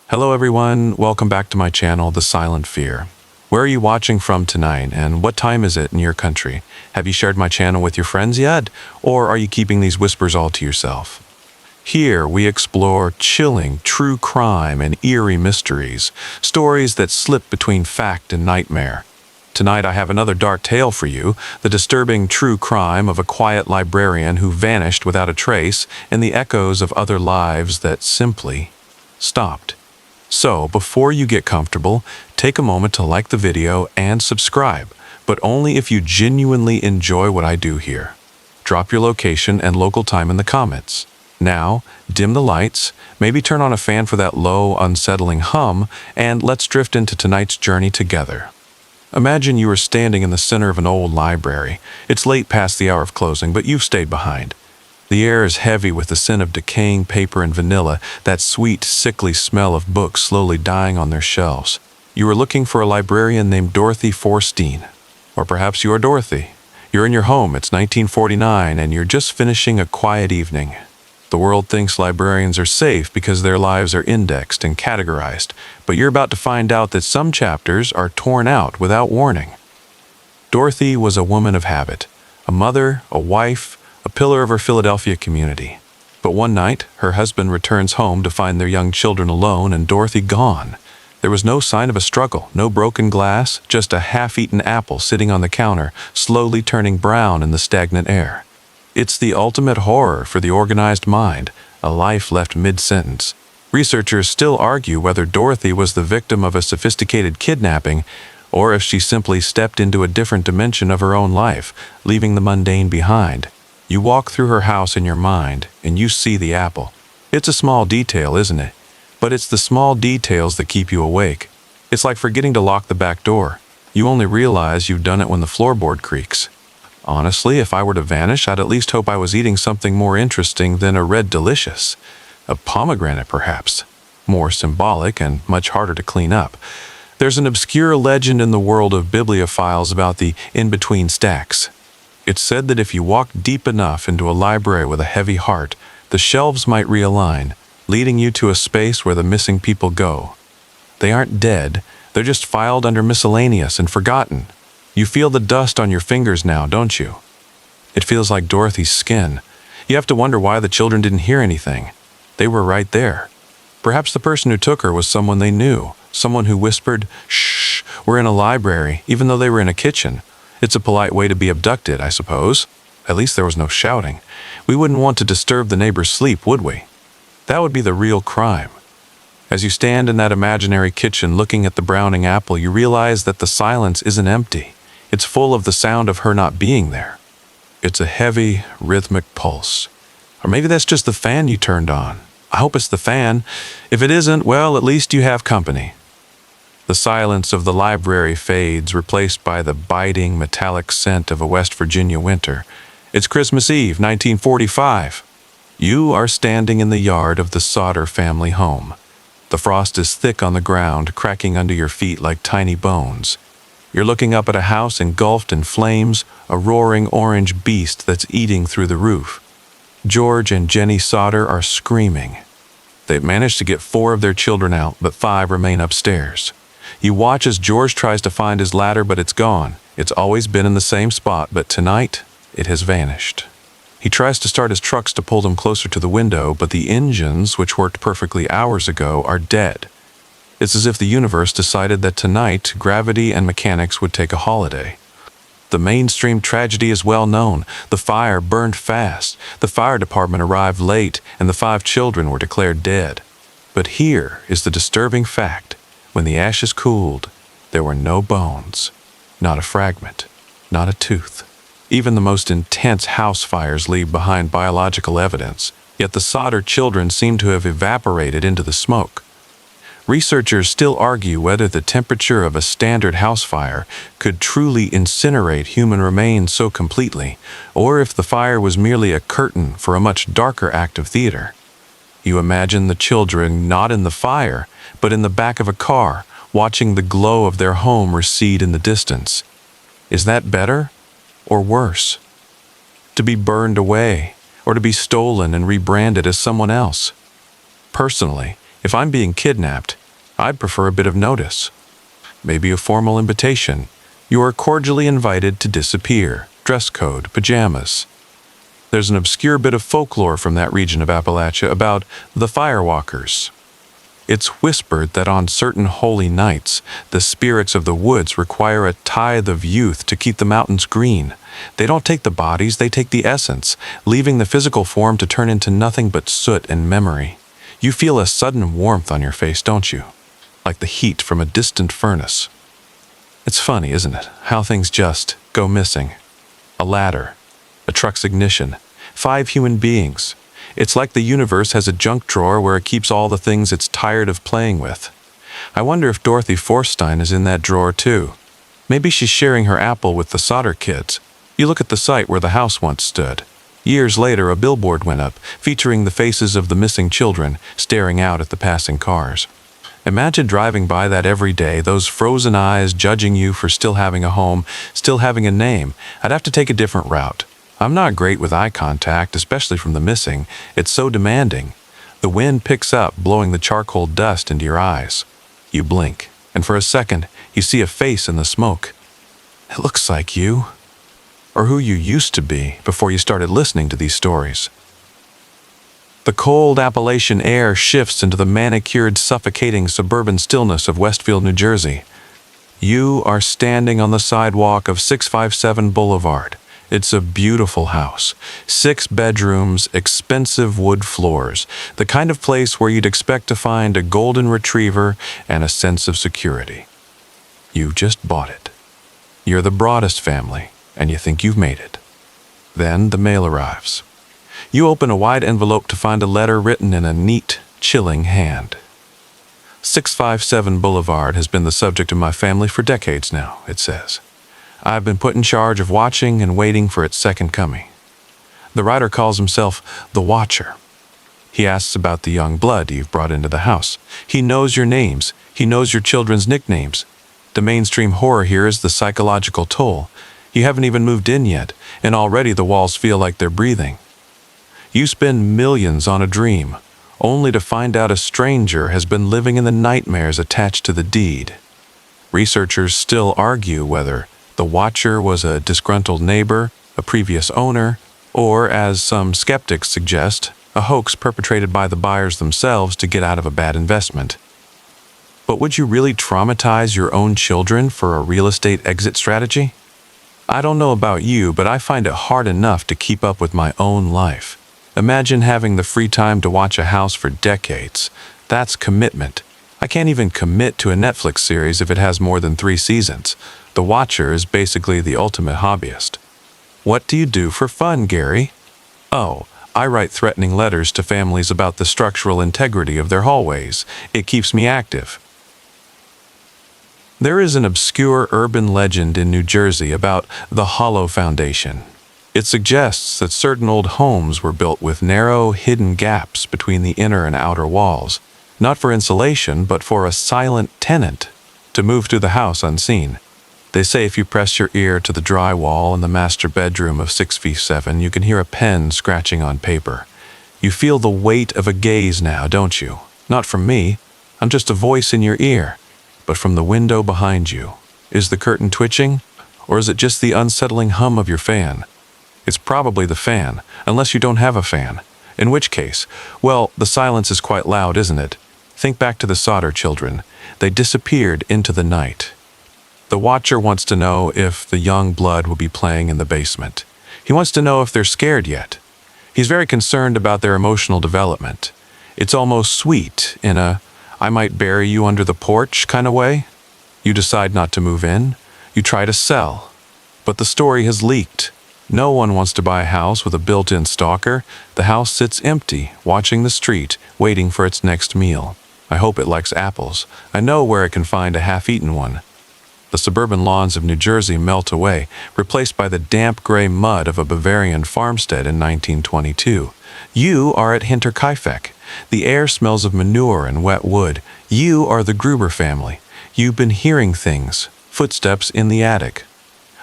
Hello everyone, welcome back to my channel, The Silent Fear. Where are you watching from tonight, and what time is it in your country? Have you shared my channel with your friends yet, or are you keeping these whispers all to yourself? Here we explore chilling true crime and eerie mysteries, stories that slip between fact and nightmare. Tonight I have another dark tale for you, the disturbing true crime of a quiet librarian who vanished without a trace, and the echoes of other lives that simply stopped. So, before you get comfortable, take a moment to like the video and subscribe, but only if you genuinely enjoy what I do here. Drop your location and local time in the comments. Now, dim the lights, maybe turn on a fan for that low, unsettling hum, and let's drift into tonight's journey together. Imagine you are standing in the center of an old library. It's late past the hour of closing, but you've stayed behind. The air is heavy with the scent of decaying paper and vanilla, that sweet, sickly smell of books slowly dying on their shelves. You are looking for a librarian named Dorothy Forstein. Or perhaps you are Dorothy. You're in your home, it's 1949, and you're just finishing a quiet evening. The world thinks librarians are safe because their lives are indexed and categorized, but you're about to find out that some chapters are torn out without warning. Dorothy was a woman of habit, a mother, a wife, a pillar of her Philadelphia community. But one night, her husband returns home to find their young children alone and Dorothy gone. There was no sign of a struggle, no broken glass, just a half-eaten apple sitting on the counter, slowly turning brown in the stagnant air. It's the ultimate horror for the organized mind, a life left mid-sentence. Researchers still argue whether Dorothy was the victim of a sophisticated kidnapping, or if she simply stepped into a different dimension of her own life, leaving the mundane behind. You walk through her house in your mind, and you see the apple. It's a small detail, isn't it? But it's the small details that keep you awake. It's like forgetting to lock the back door. You only realize you've done it when the floorboard creaks. Honestly, if I were to vanish, I'd at least hope I was eating something more interesting than a red delicious. A pomegranate, perhaps. More symbolic and much harder to clean up. There's an obscure legend in the world of bibliophiles about the in-between stacks. It's said that if you walk deep enough into a library with a heavy heart, the shelves might realign, leading you to a space where the missing people go. They aren't dead, they're just filed under miscellaneous and forgotten. You feel the dust on your fingers now, don't you? It feels like Dorothy's skin. You have to wonder why the children didn't hear anything. They were right there. Perhaps the person who took her was someone they knew, someone who whispered, "Shh, we're in a library," even though they were in a kitchen. It's a polite way to be abducted, I suppose. At least there was no shouting. We wouldn't want to disturb the neighbor's sleep, would we? That would be the real crime. As you stand in that imaginary kitchen looking at the browning apple, you realize that the silence isn't empty. It's full of the sound of her not being there. It's a heavy, rhythmic pulse. Or maybe that's just the fan you turned on. I hope it's the fan. If it isn't, well, at least you have company. The silence of the library fades, replaced by the biting, metallic scent of a West Virginia winter. It's Christmas Eve, 1945. You are standing in the yard of the Sodder family home. The frost is thick on the ground, cracking under your feet like tiny bones. You're looking up at a house engulfed in flames, a roaring orange beast that's eating through the roof. George and Jenny Sodder are screaming. They've managed to get 4 of their children out, but 5 remain upstairs. You watch as George tries to find his ladder, but it's gone. It's always been in the same spot, but tonight, it has vanished. He tries to start his trucks to pull them closer to the window, but the engines, which worked perfectly hours ago, are dead. It's as if the universe decided that tonight, gravity and mechanics would take a holiday. The mainstream tragedy is well known. The fire burned fast. The fire department arrived late, and the 5 children were declared dead. But here is the disturbing fact. When the ashes cooled, there were no bones, not a fragment, not a tooth. Even the most intense house fires leave behind biological evidence, yet the Sodder children seem to have evaporated into the smoke. Researchers still argue whether the temperature of a standard house fire could truly incinerate human remains so completely, or if the fire was merely a curtain for a much darker act of theater. You imagine the children not in the fire, but in the back of a car, watching the glow of their home recede in the distance. Is that better or worse? To be burned away, or to be stolen and rebranded as someone else? Personally, If I'm being kidnapped, I'd prefer a bit of notice. Maybe a formal invitation. You are cordially invited to disappear. Dress code, pajamas. There's an obscure bit of folklore from that region of Appalachia about the firewalkers. It's whispered that on certain holy nights, the spirits of the woods require a tithe of youth to keep the mountains green. They don't take the bodies, they take the essence, leaving the physical form to turn into nothing but soot and memory. You feel a sudden warmth on your face, don't you? Like the heat from a distant furnace. It's funny, isn't it, how things just go missing. A ladder, a truck's ignition, 5 human beings. It's like the universe has a junk drawer where it keeps all the things it's tired of playing with. I wonder if Dorothy Forstein is in that drawer too. Maybe she's sharing her apple with the Sodder kids. You look at the site where the house once stood. Years later, a billboard went up, featuring the faces of the missing children staring out at the passing cars. Imagine driving by that every day, those frozen eyes judging you for still having a home, still having a name. I'd have to take a different route. I'm not great with eye contact, especially from the missing. It's so demanding. The wind picks up, blowing the charcoal dust into your eyes. You blink, and for a second, you see a face in the smoke. It looks like you. Or who you used to be before you started listening to these stories. The cold Appalachian air shifts into the manicured, suffocating suburban stillness of Westfield, New Jersey. You are standing on the sidewalk of 657 Boulevard. It's a beautiful house. 6 bedrooms, expensive wood floors, the kind of place where you'd expect to find a golden retriever and a sense of security. You just bought it. You're the Broadest family, and you think you've made it. Then the mail arrives. You open a wide envelope to find a letter written in a neat, chilling hand. 657 Boulevard has been the subject of my family for decades now, it says. I've been put in charge of watching and waiting for its second coming. The writer calls himself the Watcher. He asks about the young blood you've brought into the house. He knows your names. He knows your children's nicknames. The mainstream horror here is the psychological toll. You haven't even moved in yet, and already the walls feel like they're breathing. You spend millions on a dream, only to find out a stranger has been living in the nightmares attached to the deed. Researchers still argue whether the Watcher was a disgruntled neighbor, a previous owner, or, as some skeptics suggest, a hoax perpetrated by the buyers themselves to get out of a bad investment. But would you really traumatize your own children for a real estate exit strategy? I don't know about you, but I find it hard enough to keep up with my own life. Imagine having the free time to watch a house for decades. That's commitment. I can't even commit to a Netflix series if it has more than 3 seasons. The Watcher is basically the ultimate hobbyist. What do you do for fun, Gary? Oh, I write threatening letters to families about the structural integrity of their hallways. It keeps me active. There is an obscure urban legend in New Jersey about the Hollow Foundation. It suggests that certain old homes were built with narrow, hidden gaps between the inner and outer walls, not for insulation, but for a silent tenant to move through the house unseen. They say if you press your ear to the drywall in the master bedroom of 6v7, you can hear a pen scratching on paper. You feel the weight of a gaze now, don't you? Not from me. I'm just a voice in your ear. But from the window behind you. Is the curtain twitching? Or is it just the unsettling hum of your fan? It's probably the fan, unless you don't have a fan. In which case, well, the silence is quite loud, isn't it? Think back to the Sodder children. They disappeared into the night. The Watcher wants to know if the young blood will be playing in the basement. He wants to know if they're scared yet. He's very concerned about their emotional development. It's almost sweet, in a I might bury you under the porch kind of way. You decide not to move in. You try to sell. But the story has leaked. No one wants to buy a house with a built-in stalker. The house sits empty, watching the street, waiting for its next meal. I hope it likes apples. I know where it can find a half-eaten one. The suburban lawns of New Jersey melt away, replaced by the damp gray mud of a Bavarian farmstead in 1922. You are at Hinterkaifeck. The air smells of manure and wet wood. You are the Gruber family. You've been hearing things. Footsteps in the attic.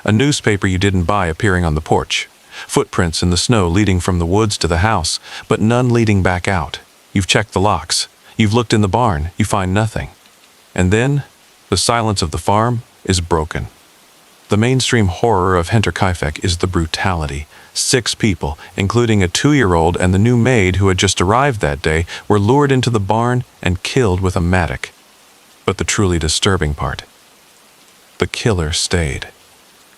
A newspaper you didn't buy appearing on the porch. Footprints in the snow leading from the woods to the house, but none leading back out. You've checked the locks. You've looked in the barn, you find nothing. And then, the silence of the farm is broken. The mainstream horror of Hinterkaifeck is the brutality. 6 people, including a 2-year-old and the new maid who had just arrived that day, were lured into the barn and killed with a mattock. But the truly disturbing part: the killer stayed.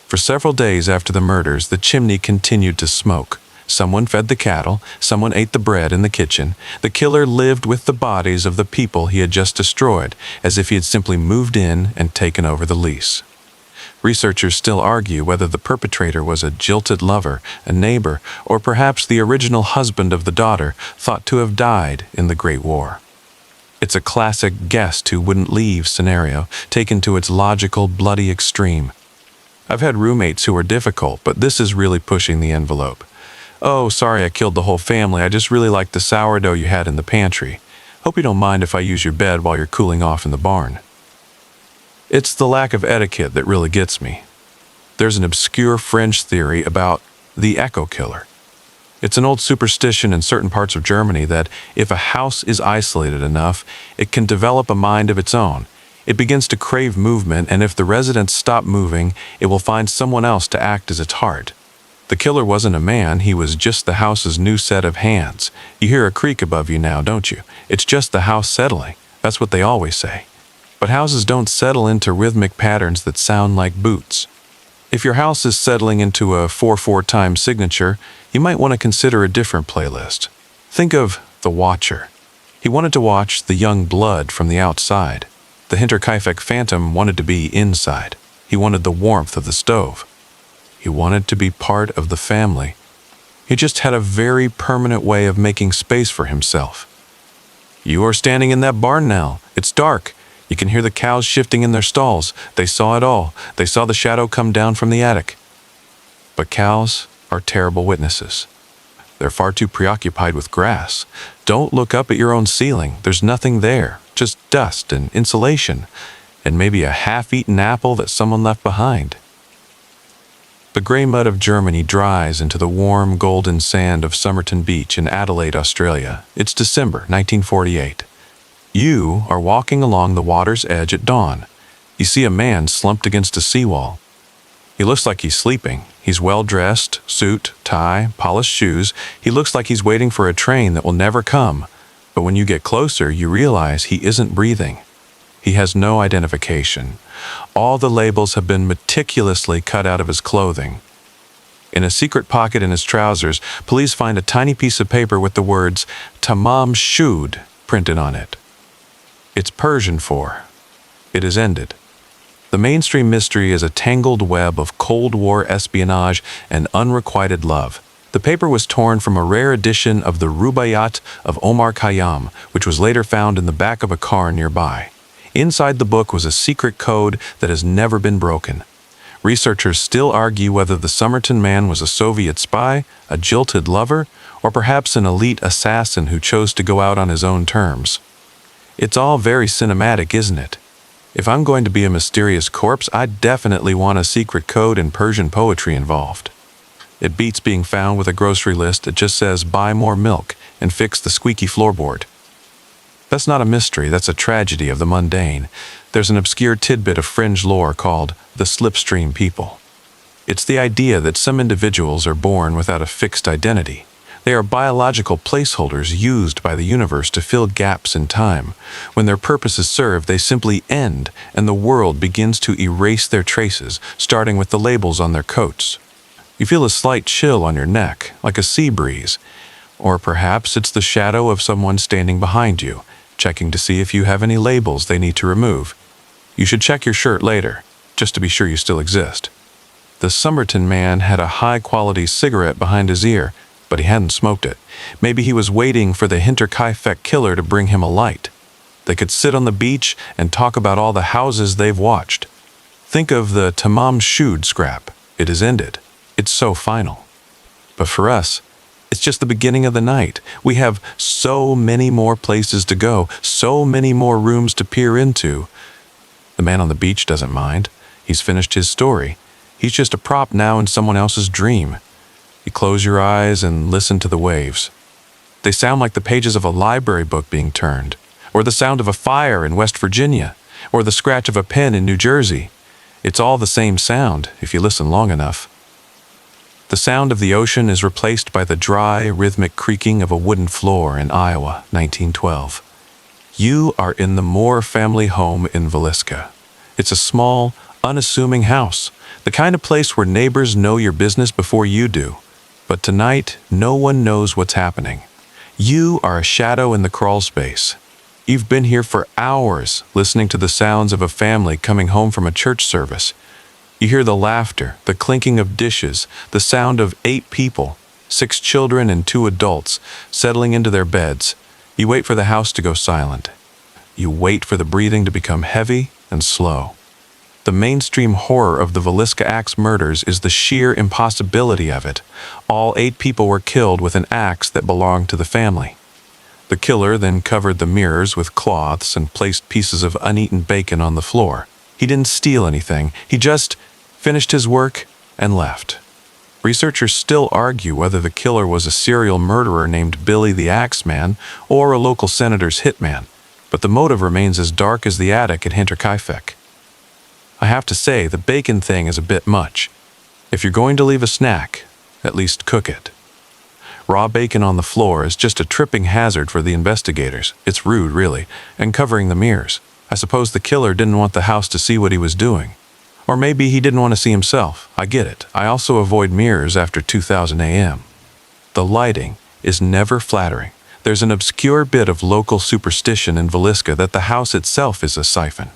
For several days after the murders, the chimney continued to smoke. Someone fed the cattle, someone ate the bread in the kitchen. The killer lived with the bodies of the people he had just destroyed, as if he had simply moved in and taken over the lease. Researchers still argue whether the perpetrator was a jilted lover, a neighbor, or perhaps the original husband of the daughter, thought to have died in the Great War. It's a classic guest who wouldn't leave scenario, taken to its logical, bloody extreme. I've had roommates who were difficult, but this is really pushing the envelope. "Oh, sorry I killed the whole family. I just really liked the sourdough you had in the pantry. Hope you don't mind if I use your bed while you're cooling off in the barn." It's the lack of etiquette that really gets me. There's an obscure French theory about the echo killer. It's an old superstition in certain parts of Germany that if a house is isolated enough, it can develop a mind of its own. It begins to crave movement, and if the residents stop moving, it will find someone else to act as its heart. The killer wasn't a man, he was just the house's new set of hands. You hear a creak above you now, don't you? It's just the house settling. That's what they always say. But houses don't settle into rhythmic patterns that sound like boots. If your house is settling into a 4/4 time signature, you might want to consider a different playlist. Think of The Watcher. He wanted to watch the young blood from the outside. The Hinterkaifeck phantom wanted to be inside. He wanted the warmth of the stove. He wanted to be part of the family. He just had a very permanent way of making space for himself. You are standing in that barn now. It's dark. You can hear the cows shifting in their stalls. They saw it all. They saw the shadow come down from the attic. But cows are terrible witnesses. They're far too preoccupied with grass. Don't look up at your own ceiling. There's nothing there. Just dust and insulation, and maybe a half-eaten apple that someone left behind. The gray mud of Germany dries into the warm, golden sand of Somerton Beach in Adelaide, Australia. It's December 1948. You are walking along the water's edge at dawn. You see a man slumped against a seawall. He looks like he's sleeping. He's well-dressed, suit, tie, polished shoes. He looks like he's waiting for a train that will never come. But when you get closer, you realize he isn't breathing. He has no identification. All the labels have been meticulously cut out of his clothing. In a secret pocket in his trousers, police find a tiny piece of paper with the words "Tamam Shud" printed on it. It's Persian for "It is ended." The mainstream mystery is a tangled web of Cold War espionage and unrequited love. The paper was torn from a rare edition of the Rubaiyat of Omar Khayyam, which was later found in the back of a car nearby. Inside the book was a secret code that has never been broken. Researchers still argue whether the Somerton man was a Soviet spy, a jilted lover, or perhaps an elite assassin who chose to go out on his own terms. It's all very cinematic, isn't it? If I'm going to be a mysterious corpse, I definitely want a secret code and Persian poetry involved. It beats being found with a grocery list that just says "buy more milk" and "fix the squeaky floorboard." That's not a mystery, that's a tragedy of the mundane. There's an obscure tidbit of fringe lore called the slipstream people. It's the idea that some individuals are born without a fixed identity. They are biological placeholders used by the universe to fill gaps in time. When their purpose is served, they simply end, and the world begins to erase their traces, starting with the labels on their coats. You feel a slight chill on your neck, like a sea breeze. Or perhaps it's the shadow of someone standing behind you, checking to see if you have any labels they need to remove. You should check your shirt later, just to be sure you still exist. The Somerton man had a high-quality cigarette behind his ear, but he hadn't smoked it. Maybe he was waiting for the Hinterkaifeck killer to bring him a light. They could sit on the beach and talk about all the houses they've watched. Think of the Tamam Shud scrap. It is ended. It's so final. But for us, it's just the beginning of the night. We have so many more places to go, so many more rooms to peer into. The man on the beach doesn't mind. He's finished his story. He's just a prop now in someone else's dream. You close your eyes and listen to the waves. They sound like the pages of a library book being turned. or the sound of a fire in West Virginia, or the scratch of a pen in New Jersey. It's all the same sound if you listen long enough. The sound of the ocean is replaced by the dry, rhythmic creaking of a wooden floor in Iowa, 1912. You are in the Moore family home in Villisca. It's a small, unassuming house, the kind of place where neighbors know your business before you do. But tonight, no one knows what's happening. You are a shadow in the crawl space. You've been here for hours, listening to the sounds of a family coming home from a church service. You hear the laughter, the clinking of dishes, the sound of 8 people, 6 children and 2 adults, settling into their beds. You wait for the house to go silent. You wait for the breathing to become heavy and slow. The mainstream horror of the Villisca axe murders is the sheer impossibility of it. All 8 people were killed with an axe that belonged to the family. The killer then covered the mirrors with cloths and placed pieces of uneaten bacon on the floor. He didn't steal anything. He just finished his work and left. Researchers still argue whether the killer was a serial murderer named Billy the Axeman or a local senator's hitman, but the motive remains as dark as the attic at Hinterkaifeck. I have to say, the bacon thing is a bit much. If you're going to leave a snack, at least cook it. Raw bacon on the floor is just a tripping hazard for the investigators. It's rude, really, and covering the mirrors. I suppose the killer didn't want the house to see what he was doing. Or maybe he didn't want to see himself. I get it. I also avoid mirrors after 2000 a.m. The lighting is never flattering. There's an obscure bit of local superstition in Villisca that the house itself is a siphon.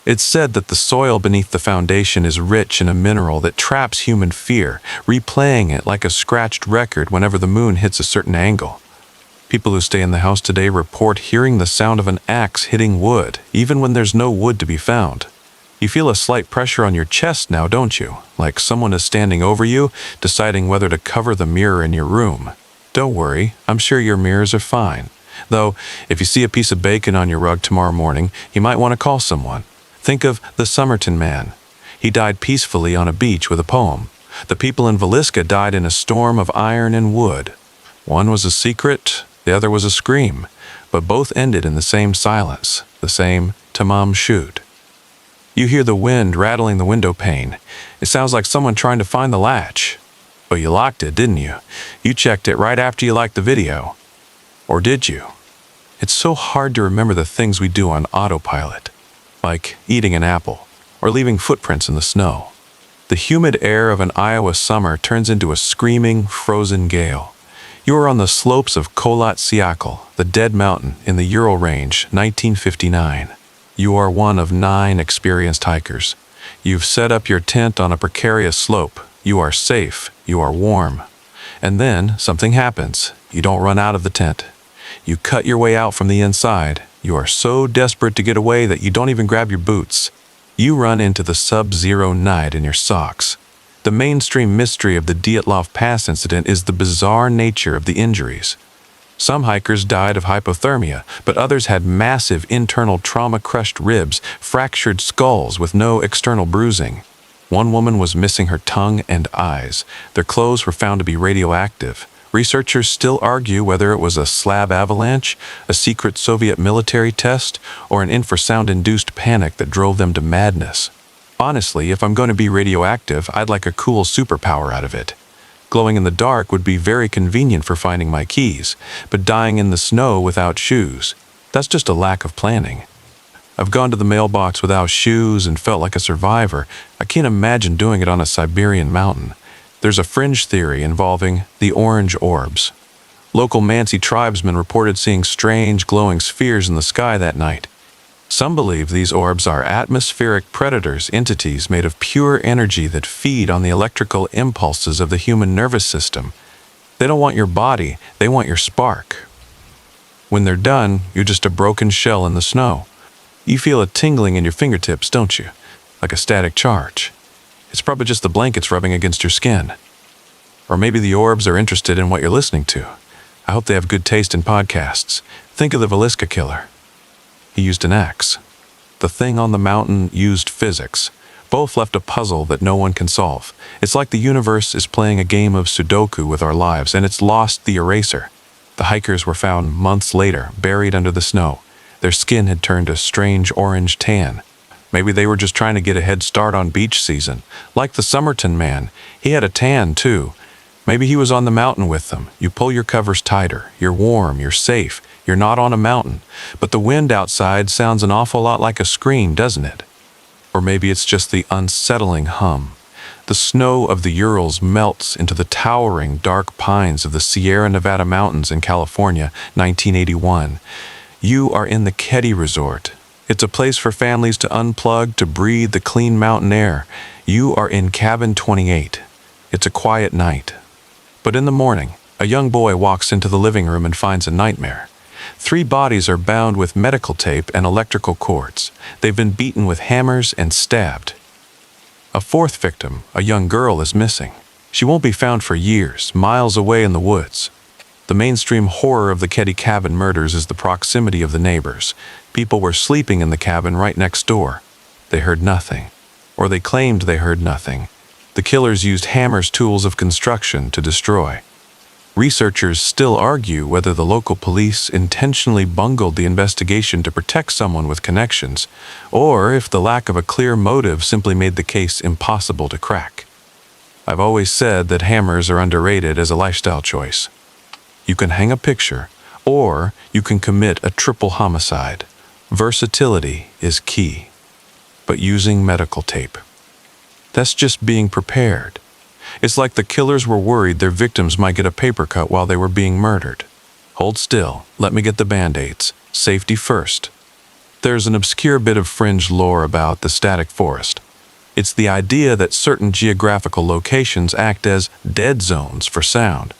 It's said that the soil beneath the foundation is rich in a mineral that traps human fear, replaying it like a scratched record whenever the moon hits a certain angle. People who stay in the house today report hearing the sound of an axe hitting wood, even when there's no wood to be found. You feel a slight pressure on your chest now, don't you? Like someone is standing over you, deciding whether to cover the mirror in your room. Don't worry, I'm sure your mirrors are fine. Though, if you see a piece of bacon on your rug tomorrow morning, you might want to call someone. Think of the Somerton man. He died peacefully on a beach with a poem. The people in Villisca died in a storm of iron and wood. One was a secret, the other was a scream, but both ended in the same silence, the same tamam shoot. You hear the wind rattling the window pane. It sounds like someone trying to find the latch. But you locked it, didn't you? You checked it right after you liked the video. Or did you? It's so hard to remember the things we do on autopilot, like eating an apple or leaving footprints in the snow. The humid air of an Iowa summer turns into a screaming, frozen gale. You are on the slopes of Kholat Syakhl, the Dead Mountain in the Ural Range, 1959. You are one of 9 experienced hikers. You've set up your tent on a precarious slope. You are safe. You are warm. And then something happens. You don't run out of the tent. You cut your way out from the inside. You are so desperate to get away that you don't even grab your boots. You run into the sub-zero night in your socks. The mainstream mystery of the Dyatlov Pass incident is the bizarre nature of the injuries. Some hikers died of hypothermia, but others had massive internal trauma-crushed ribs, fractured skulls with no external bruising. One woman was missing her tongue and eyes. Their clothes were found to be radioactive. Researchers still argue whether it was a slab avalanche, a secret Soviet military test, or an infrasound-induced panic that drove them to madness. Honestly, if I'm going to be radioactive, I'd like a cool superpower out of it. Glowing in the dark would be very convenient for finding my keys, but dying in the snow without shoes, that's just a lack of planning. I've gone to the mailbox without shoes and felt like a survivor. I can't imagine doing it on a Siberian mountain. There's a fringe theory involving the orange orbs. Local Mansi tribesmen reported seeing strange glowing spheres in the sky that night. Some believe these orbs are atmospheric predators, entities made of pure energy that feed on the electrical impulses of the human nervous system. They don't want your body, they want your spark. When they're done, you're just a broken shell in the snow. You feel a tingling in your fingertips, don't you? Like a static charge. It's probably just the blankets rubbing against your skin. Or maybe the orbs are interested in what you're listening to. I hope they have good taste in podcasts. Think of the Villisca killer. He used an axe. The thing on the mountain used physics. Both left a puzzle that no one can solve. It's like the universe is playing a game of Sudoku with our lives, and it's lost the eraser. The hikers were found months later, buried under the snow. Their skin had turned a strange orange tan. Maybe they were just trying to get a head start on beach season. Like the Somerton man, he had a tan too. Maybe he was on the mountain with them. You pull your covers tighter. You're warm, you're safe. You're not on a mountain. But the wind outside sounds an awful lot like a scream, doesn't it? Or maybe it's just the unsettling hum. The snow of the Urals melts into the towering dark pines of the Sierra Nevada mountains in California, 1981. You are in the Keddy Resort. It's a place for families to unplug, to breathe the clean mountain air. You are in Cabin 28. It's a quiet night. But in the morning, a young boy walks into the living room and finds a nightmare. 3 bodies are bound with medical tape and electrical cords. They've been beaten with hammers and stabbed. A 4th victim, a young girl, is missing. She won't be found for years, miles away in the woods. The mainstream horror of the Keddy cabin murders is the proximity of the neighbors. People were sleeping in the cabin right next door. They heard nothing. Or they claimed they heard nothing. The killers used hammers, tools of construction, to destroy. Researchers still argue whether the local police intentionally bungled the investigation to protect someone with connections, or if the lack of a clear motive simply made the case impossible to crack. I've always said that hammers are underrated as a lifestyle choice. You can hang a picture, or you can commit a triple homicide. Versatility is key. But using medical tape, that's just being prepared. It's like the killers were worried their victims might get a paper cut while they were being murdered. Hold still, let me get the band-aids. Safety first. There's an obscure bit of fringe lore about the static forest. It's the idea that certain geographical locations act as dead zones for sound.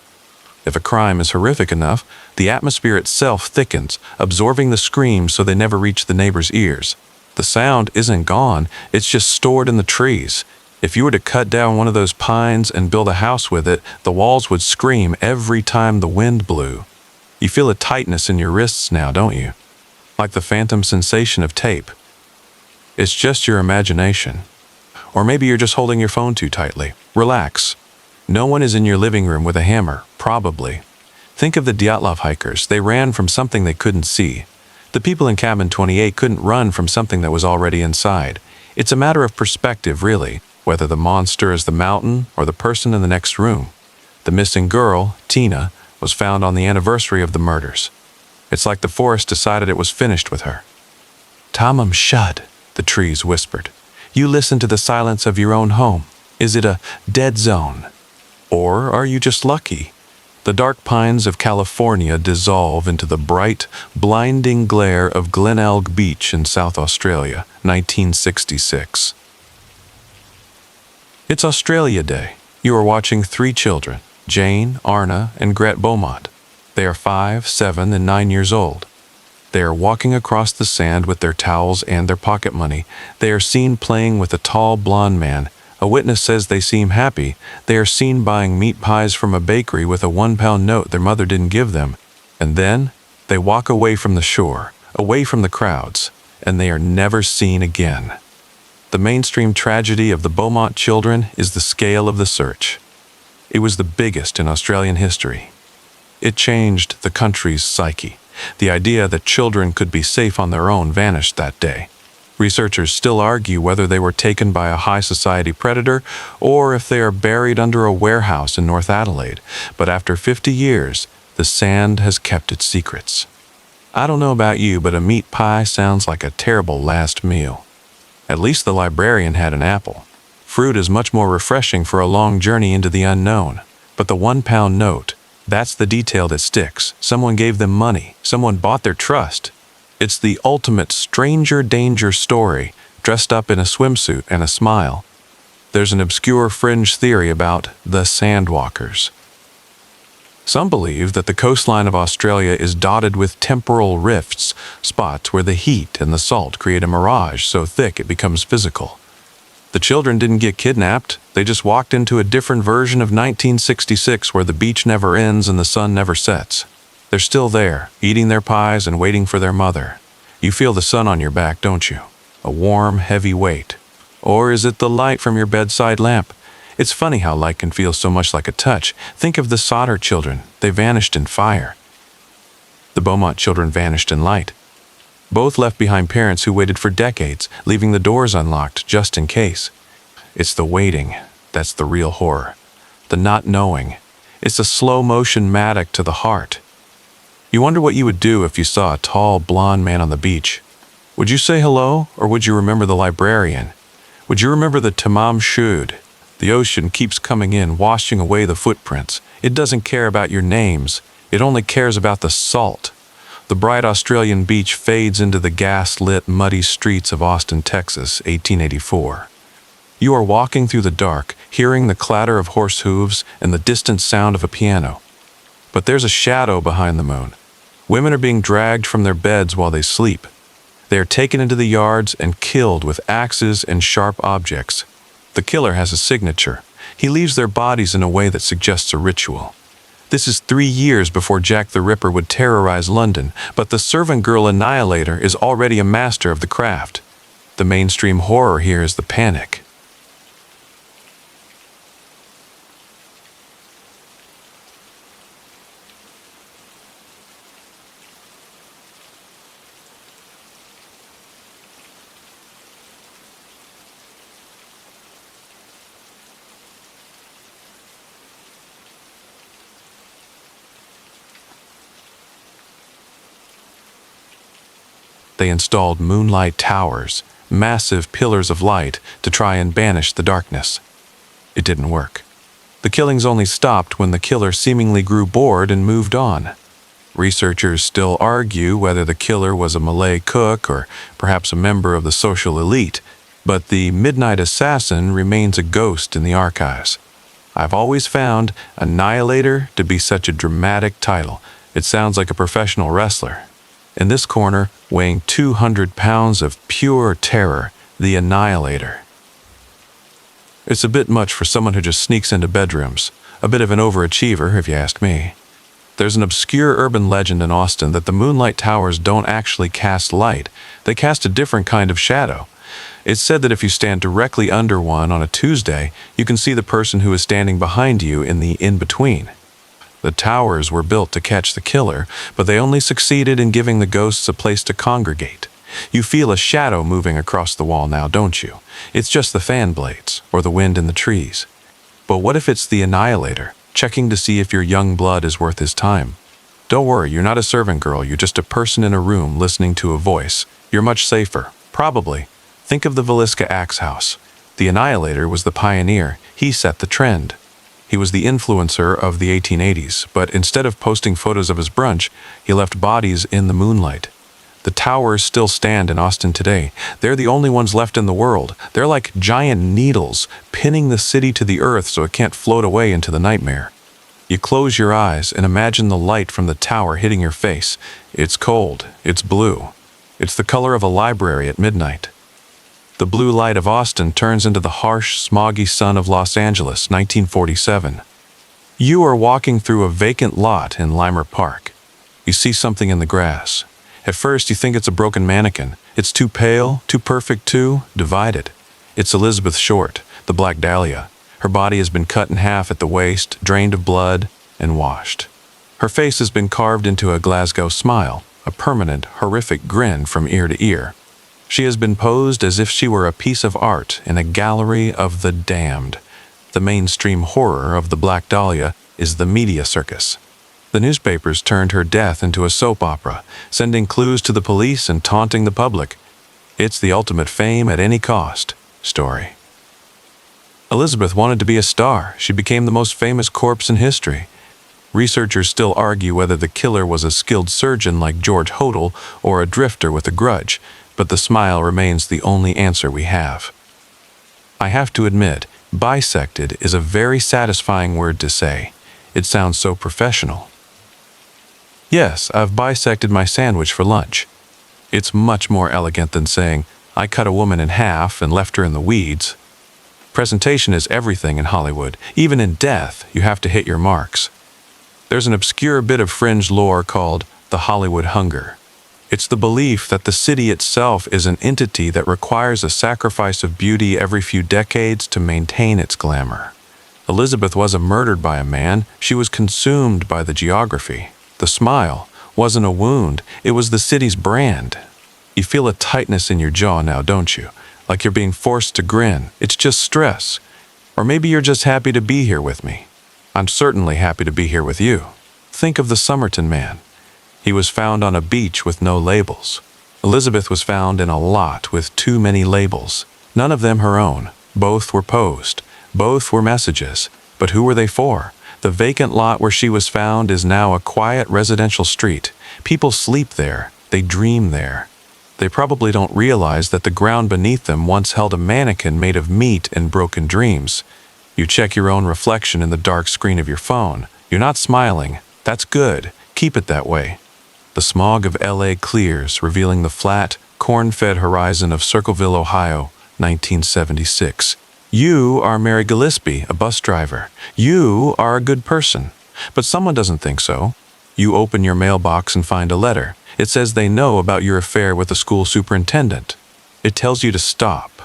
If a crime is horrific enough, the atmosphere itself thickens, absorbing the screams so they never reach the neighbor's ears. The sound isn't gone, it's just stored in the trees. If you were to cut down one of those pines and build a house with it, the walls would scream every time the wind blew. You feel a tightness in your wrists now, don't you? Like the phantom sensation of tape. It's just your imagination. Or maybe you're just holding your phone too tightly. Relax. No one is in your living room with a hammer, probably. Think of the Dyatlov hikers. They ran from something they couldn't see. The people in Cabin 28 couldn't run from something that was already inside. It's a matter of perspective, really. Whether the monster is the mountain or the person in the next room. The missing girl, Tina, was found on the anniversary of the murders. It's like the forest decided it was finished with her. "Tamam shud," the trees whispered. "You listen to the silence of your own home. Is it a dead zone? Or are you just lucky?" The dark pines of California dissolve into the bright, blinding glare of Glenelg Beach in South Australia, 1966. It's Australia Day. You are watching 3 children, Jane, Arna, and Gret Beaumont. They are 5, 7, and 9 years old. They are walking across the sand with their towels and their pocket money. They are seen playing with a tall, blond man. A witness says they seem happy. They are seen buying meat pies from a bakery with a £1 note their mother didn't give them. And then they walk away from the shore, away from the crowds, and they are never seen again. The mainstream tragedy of the Beaumont children is the scale of the search. It was the biggest in Australian history. It changed the country's psyche. The idea that children could be safe on their own vanished that day. Researchers still argue whether they were taken by a high society predator or if they are buried under a warehouse in North Adelaide. But after 50 years, the sand has kept its secrets. I don't know about you, but a meat pie sounds like a terrible last meal. At least the librarian had an apple. Fruit is much more refreshing for a long journey into the unknown. But the £1 note, that's the detail that sticks. Someone gave them money. Someone bought their trust. It's the ultimate stranger danger story, dressed up in a swimsuit and a smile. There's an obscure fringe theory about the sandwalkers. Some believe that the coastline of Australia is dotted with temporal rifts, spots where the heat and the salt create a mirage so thick it becomes physical. The children didn't get kidnapped, they just walked into a different version of 1966 where the beach never ends and the sun never sets. They're still there, eating their pies and waiting for their mother. You feel the sun on your back, don't you? A warm, heavy weight. Or is it the light from your bedside lamp? It's funny how light can feel so much like a touch. Think of the Sodder children. They vanished in fire. The Beaumont children vanished in light. Both left behind parents who waited for decades, leaving the doors unlocked just in case. It's the waiting that's the real horror. The not knowing. It's a slow-motion mattock to the heart. You wonder what you would do if you saw a tall, blond man on the beach. Would you say hello, or would you remember the librarian? Would you remember the tamam shud? The ocean keeps coming in, washing away the footprints. It doesn't care about your names. It only cares about the salt. The bright Australian beach fades into the gas-lit, muddy streets of Austin, Texas, 1884. You are walking through the dark, hearing the clatter of horse hooves and the distant sound of a piano. But there's a shadow behind the moon. Women are being dragged from their beds while they sleep. They are taken into the yards and killed with axes and sharp objects. The killer has a signature. He leaves their bodies in a way that suggests a ritual. This is 3 years before Jack the Ripper would terrorize London, but the servant girl annihilator is already a master of the craft. The mainstream horror here is the panic. They installed moonlight towers, massive pillars of light, to try and banish the darkness. It didn't work. The killings only stopped when the killer seemingly grew bored and moved on. Researchers still argue whether the killer was a Malay cook or perhaps a member of the social elite, but the Midnight Assassin remains a ghost in the archives. I've always found Annihilator to be such a dramatic title. It sounds like a professional wrestler. In this corner, weighing 200 pounds of pure terror, the Annihilator. It's a bit much for someone who just sneaks into bedrooms. A bit of an overachiever, if you ask me. There's an obscure urban legend in Austin that the moonlight towers don't actually cast light. They cast a different kind of shadow. It's said that if you stand directly under one on a Tuesday, you can see the person who is standing behind you in the in-between. The towers were built to catch the killer, but they only succeeded in giving the ghosts a place to congregate. You feel a shadow moving across the wall now, don't you? It's just the fan blades, or the wind in the trees. But what if it's the Annihilator, checking to see if your young blood is worth his time? Don't worry, you're not a servant girl, you're just a person in a room listening to a voice. You're much safer, probably. Think of the Villisca Axe House. The Annihilator was the pioneer. He set the trend. He was the influencer of the 1880s, but instead of posting photos of his brunch, he left bodies in the moonlight. The towers still stand in Austin today. They're the only ones left in the world. They're like giant needles, pinning the city to the earth so it can't float away into the nightmare. You close your eyes and imagine the light from the tower hitting your face. It's cold. It's blue. It's the color of a library at midnight. The blue light of Austin turns into the harsh, smoggy sun of Los Angeles, 1947. You are walking through a vacant lot in Limer Park. You see something in the grass. At first, you think it's a broken mannequin. It's too pale, too perfect, too divided. It's Elizabeth Short, the Black Dahlia. Her body has been cut in half at the waist, drained of blood, and washed. Her face has been carved into a Glasgow smile, a permanent, horrific grin from ear to ear. She has been posed as if she were a piece of art in a gallery of the damned. The mainstream horror of the Black Dahlia is the media circus. The newspapers turned her death into a soap opera, sending clues to the police and taunting the public. It's the ultimate fame at any cost story. Elizabeth wanted to be a star. She became the most famous corpse in history. Researchers still argue whether the killer was a skilled surgeon like George Hodel or a drifter with a grudge, but the smile remains the only answer we have. I have to admit, bisected is a very satisfying word to say. It sounds so professional. Yes, I've bisected my sandwich for lunch. It's much more elegant than saying, I cut a woman in half and left her in the weeds. Presentation is everything in Hollywood. Even in death, you have to hit your marks. There's an obscure bit of fringe lore called the Hollywood Hunger. It's the belief that the city itself is an entity that requires a sacrifice of beauty every few decades to maintain its glamour. Elizabeth wasn't murdered by a man, she was consumed by the geography. The smile, Wasn't a wound, it was the city's brand. You feel a tightness in your jaw now, don't you? Like you're being forced to grin. It's just stress. Or maybe you're just happy to be here with me. I'm certainly happy to be here with you. Think of the Somerton man. He was found on a beach with no labels. Elizabeth was found in a lot with too many labels. None of them her own. Both were posed. Both were messages. But who were they for? The vacant lot where she was found is now a quiet residential street. People sleep there. They dream there. They probably don't realize that the ground beneath them once held a mannequin made of meat and broken dreams. You check your own reflection in the dark screen of your phone. You're not smiling. That's good. Keep it that way. The smog of LA clears, revealing the flat, corn-fed horizon of Circleville, Ohio, 1976. You are Mary Gillespie, a bus driver. You are a good person. But someone doesn't think so. You open your mailbox and find a letter. It says they know about your affair with the school superintendent. It tells you to stop.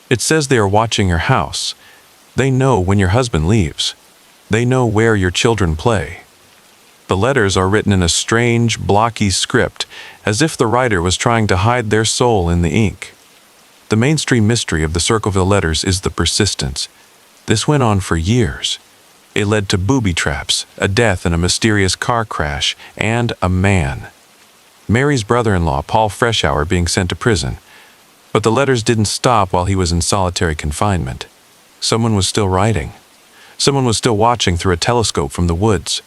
It says they are watching your house. They know when your husband leaves. They know where your children play. The letters are written in a strange, blocky script, as if the writer was trying to hide their soul in the ink. The mainstream mystery of the Circleville letters is the persistence. This went on for years. It led to booby traps, a death in a mysterious car crash, and a man. Mary's brother-in-law, Paul Freshour, being sent to prison. But the letters didn't stop while he was in solitary confinement. Someone was still writing. Someone was still watching through a telescope from the woods.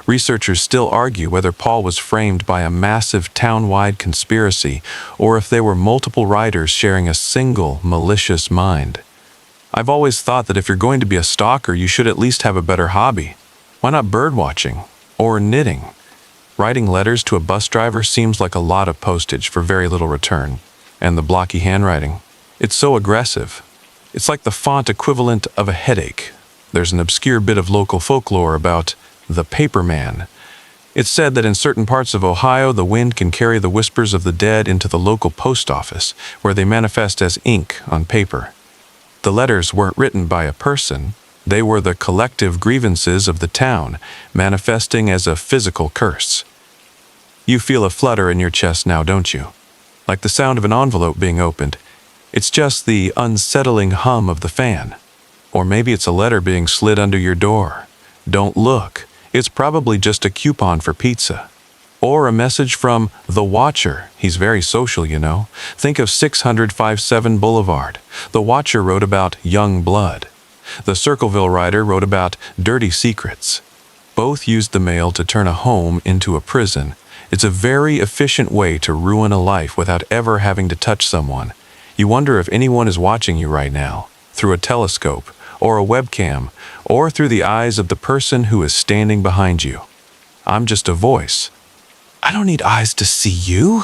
Researchers still argue whether Paul was framed by a massive town-wide conspiracy or if they were multiple writers sharing a single malicious mind. I've always thought that if you're going to be a stalker, you should at least have a better hobby. Why not birdwatching or knitting? Writing letters to a bus driver seems like a lot of postage for very little return. And the blocky handwriting. It's so aggressive. It's like the font equivalent of a headache. There's an obscure bit of local folklore about the paper man. It's said that in certain parts of Ohio, the wind can carry the whispers of the dead into the local post office, where they manifest as ink on paper. The letters weren't written by a person. They were the collective grievances of the town, manifesting as a physical curse. You feel a flutter in your chest now, don't you? Like the sound of an envelope being opened. It's just the unsettling hum of the fan. Or maybe it's a letter being slid under your door. Don't look. It's probably just a coupon for pizza. Or a message from the Watcher. He's very social, you know. Think of 600-57 Boulevard. The Watcher wrote about young blood. The Circleville writer wrote about dirty secrets. Both used the mail to turn a home into a prison. It's a very efficient way to ruin a life without ever having to touch someone. You wonder if anyone is watching you right now, through a telescope, or a webcam, or through the eyes of the person who is standing behind you. I'm just a voice. I don't need eyes to see you.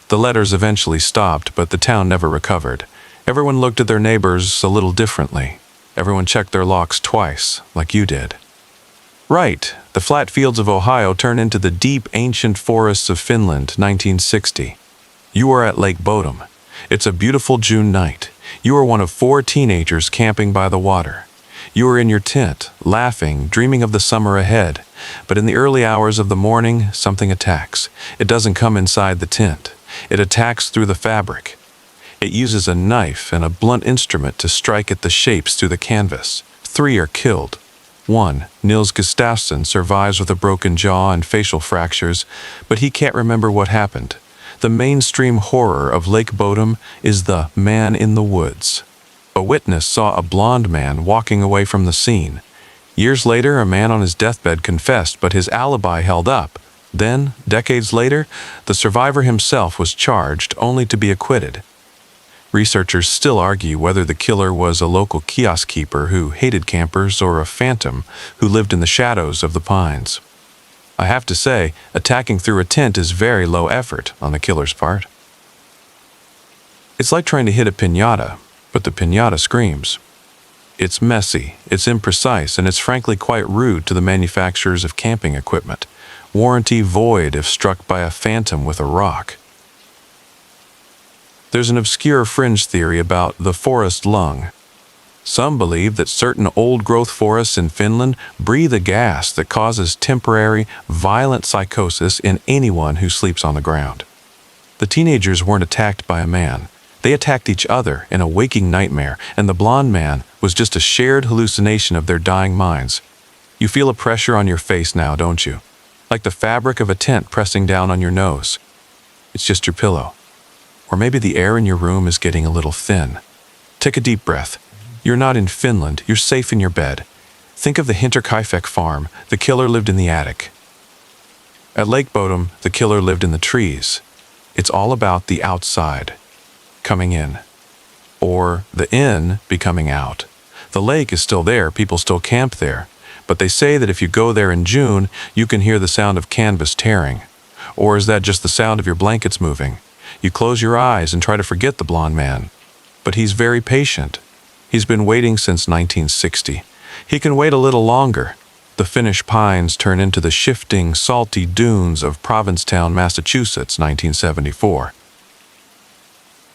The letters eventually stopped, but the town never recovered. Everyone looked at their neighbors a little differently. Everyone checked their locks twice, like you did. Right, the flat fields of Ohio turn into the deep, ancient forests of Finland, 1960. You are at Lake Bodom. It's a beautiful June night. You are one of 4 teenagers camping by the water. You are in your tent, laughing, dreaming of the summer ahead. But in the early hours of the morning, something attacks. It doesn't come inside the tent. It attacks through the fabric. It uses a knife and a blunt instrument to strike at the shapes through the canvas. 3 are killed. 1, Nils Gustafsson, survives with a broken jaw and facial fractures, but he can't remember what happened. The mainstream horror of Lake Bodom is the man in the woods. A witness saw a blond man walking away from the scene. Years later, a man on his deathbed confessed, but his alibi held up. Then, decades later, the survivor himself was charged, only to be acquitted. Researchers still argue whether the killer was a local kiosk keeper who hated campers or a phantom who lived in the shadows of the pines. I have to say, attacking through a tent is very low effort on the killer's part. It's like trying to hit a piñata, but the piñata screams. It's messy, it's imprecise, and it's frankly quite rude to the manufacturers of camping equipment. Warranty void if struck by a phantom with a rock. There's an obscure fringe theory about the forest lung. Some believe that certain old-growth forests in Finland breathe a gas that causes temporary, violent psychosis in anyone who sleeps on the ground. The teenagers weren't attacked by a man. They attacked each other in a waking nightmare, and the blonde man was just a shared hallucination of their dying minds. You feel a pressure on your face now, don't you? Like the fabric of a tent pressing down on your nose. It's just your pillow. Or maybe the air in your room is getting a little thin. Take a deep breath. You're not in Finland, you're safe in your bed. Think of the Hinterkaifeck farm. The killer lived in the attic. At Lake Bodom, the killer lived in the trees. It's all about the outside, coming in. Or the in becoming out. The lake is still there, people still camp there. But they say that if you go there in June, you can hear the sound of canvas tearing. Or is that just the sound of your blankets moving? You close your eyes and try to forget the blonde man. But he's very patient. He's been waiting since 1960. He can wait a little longer. The Finnish pines turn into the shifting, salty dunes of Provincetown, Massachusetts, 1974.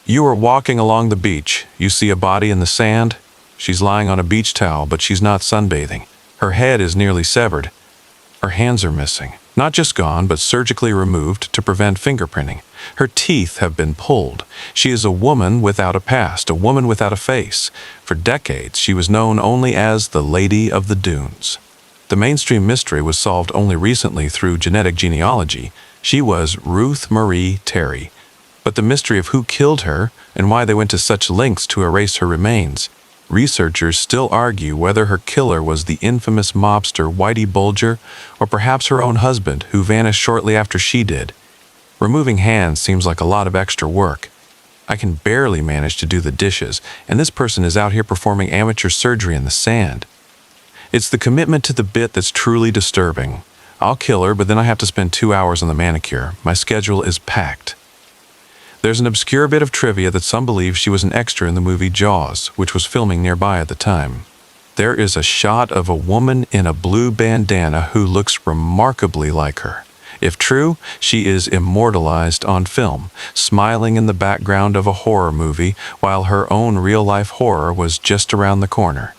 You are walking along the beach. You see a body in the sand. She's lying on a beach towel, but she's not sunbathing. Her head is nearly severed. Her hands are missing. Not just gone, but surgically removed to prevent fingerprinting. Her teeth have been pulled. She is a woman without a past, a woman without a face. For decades, she was known only as the Lady of the Dunes. The mainstream mystery was solved only recently through genetic genealogy. She was Ruth Marie Terry. But the mystery of who killed her and why they went to such lengths to erase her remains. Researchers still argue whether her killer was the infamous mobster Whitey Bulger or perhaps her own husband who vanished shortly after she did. Removing hands seems like a lot of extra work. I can barely manage to do the dishes, and this person is out here performing amateur surgery in the sand. It's the commitment to the bit that's truly disturbing. I'll kill her, but then I have to spend 2 hours on the manicure. My schedule is packed. There's an obscure bit of trivia that some believe she was an extra in the movie Jaws, which was filming nearby at the time. There is a shot of a woman in a blue bandana who looks remarkably like her. If true, she is immortalized on film, smiling in the background of a horror movie while her own real-life horror was just around the corner.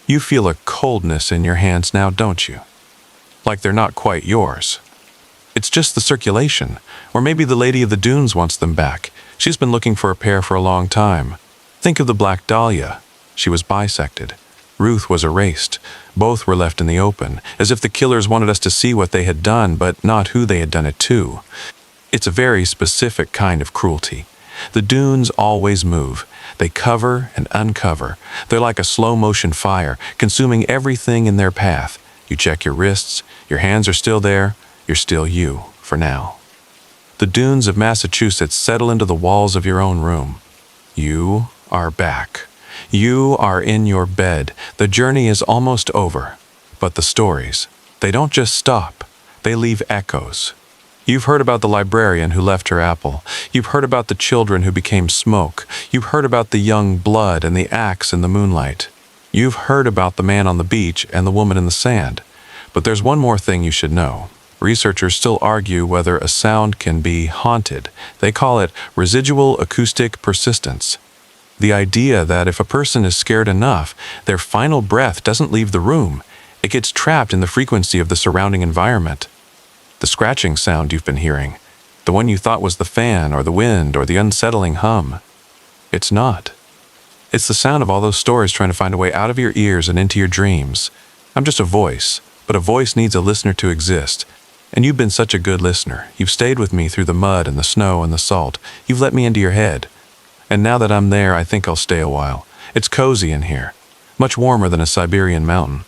You feel a coldness in your hands now, don't you? Like they're not quite yours. It's just the circulation, or maybe the Lady of the Dunes wants them back. She's been looking for a pair for a long time. Think of the Black Dahlia. She was bisected. Ruth was erased. Both were left in the open, as if the killers wanted us to see what they had done, but not who they had done it to. It's a very specific kind of cruelty. The dunes always move. They cover and uncover. They're like a slow-motion fire, consuming everything in their path. You check your wrists. Your hands are still there. You're still you, for now. The dunes of Massachusetts settle into the walls of your own room. You are back. You are in your bed. The journey is almost over. But the stories, they don't just stop. They leave echoes. You've heard about the librarian who left her apple. You've heard about the children who became smoke. You've heard about the young blood and the axe in the moonlight. You've heard about the man on the beach and the woman in the sand. But there's one more thing you should know. Researchers still argue whether a sound can be haunted. They call it residual acoustic persistence. The idea that if a person is scared enough, their final breath doesn't leave the room. It gets trapped in the frequency of the surrounding environment. The scratching sound you've been hearing, the one you thought was the fan or the wind or the unsettling hum, it's not. It's the sound of all those stories trying to find a way out of your ears and into your dreams. I'm just a voice, but a voice needs a listener to exist. And you've been such a good listener. You've stayed with me through the mud and the snow and the salt. You've let me into your head. And now that I'm there, I think I'll stay a while. It's cozy in here. Much warmer than a Siberian mountain.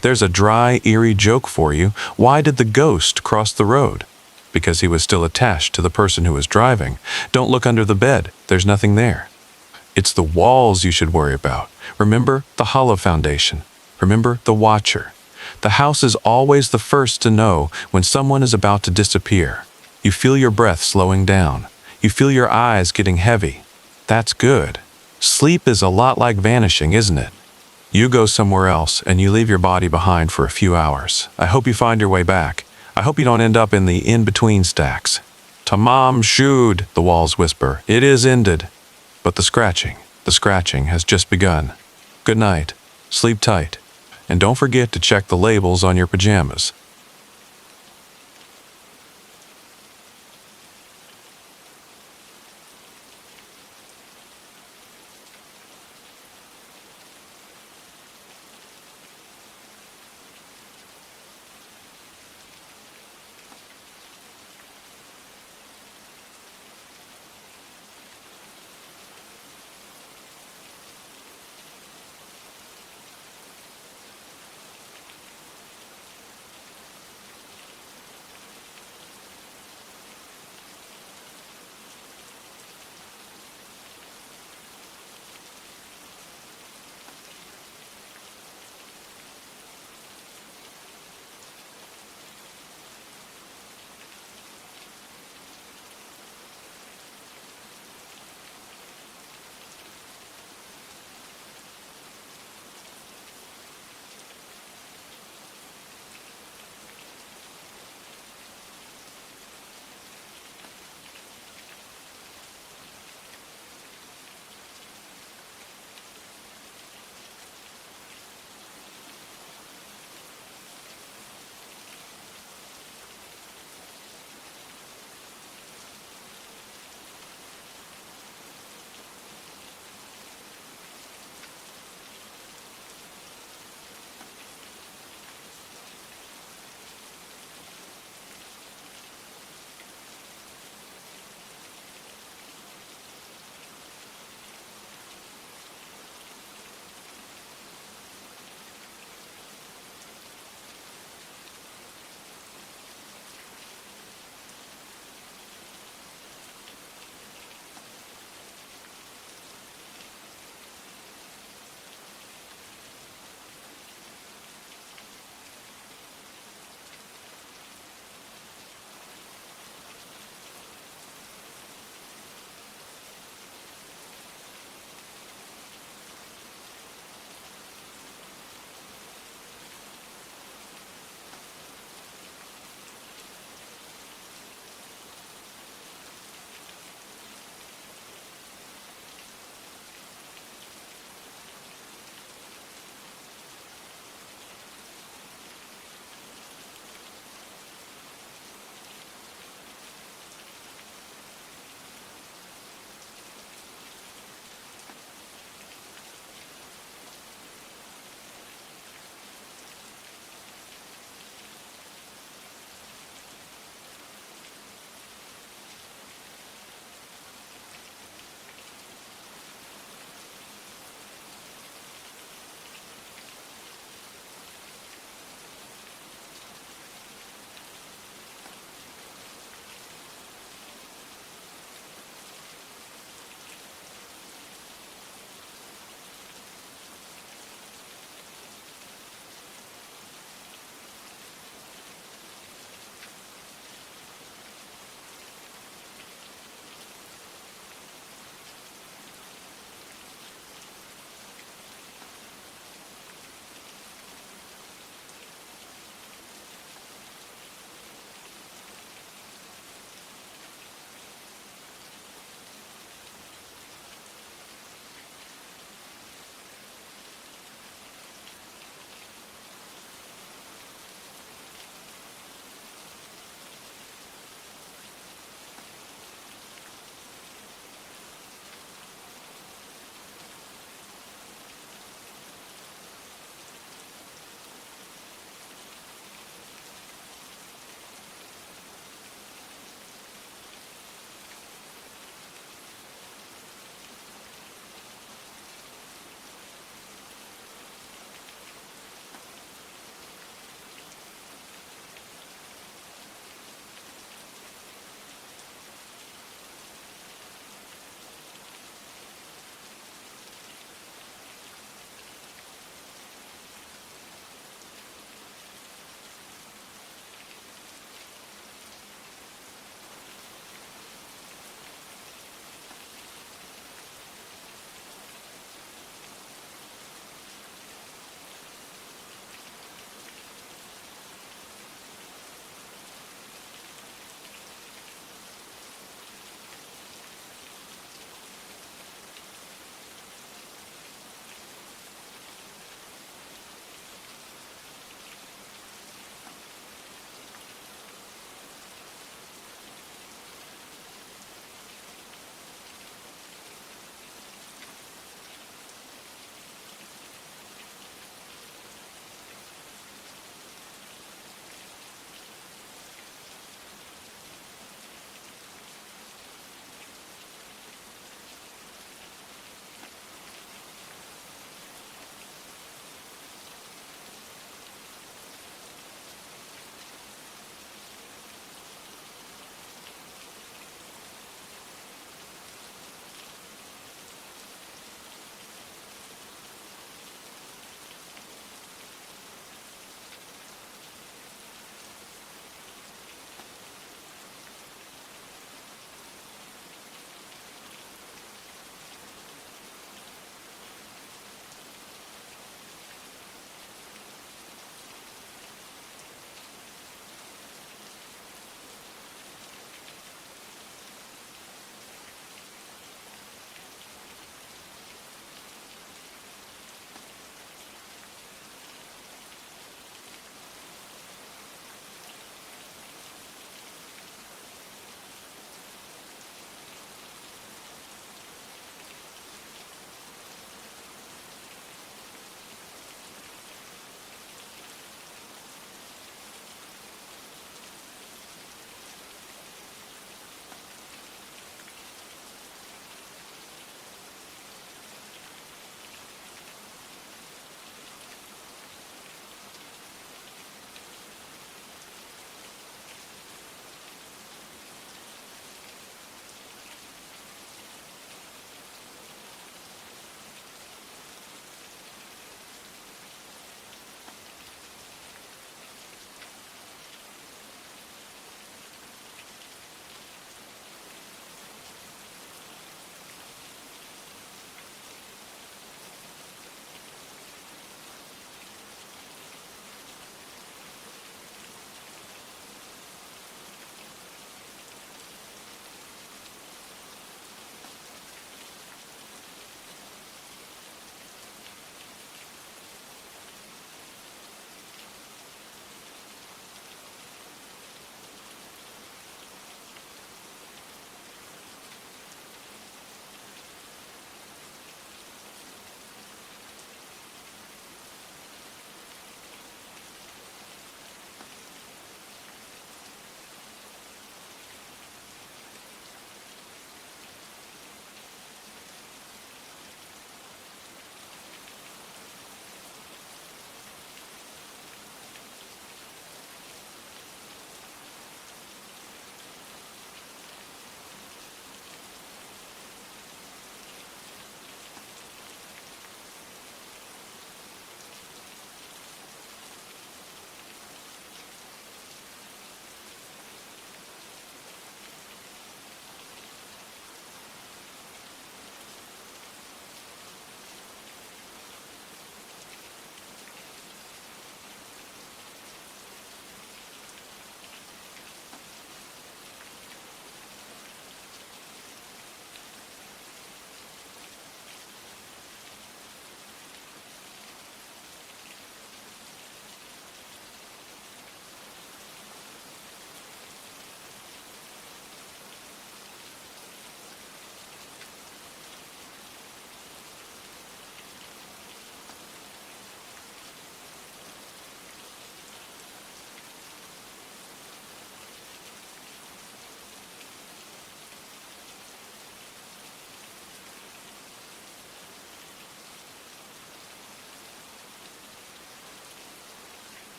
There's a dry, eerie joke for you. Why did the ghost cross the road? Because he was still attached to the person who was driving. Don't look under the bed. There's nothing there. It's the walls you should worry about. Remember the hollow foundation. Remember the watcher. The house is always the first to know when someone is about to disappear. You feel your breath slowing down. You feel your eyes getting heavy. That's good. Sleep is a lot like vanishing, isn't it? You go somewhere else and you leave your body behind for a few hours. I hope you find your way back. I hope you don't end up in the in-between stacks. Tamam shud, the walls whisper. It is ended. But the scratching has just begun. Good night. Sleep tight. And don't forget to check the labels on your pajamas.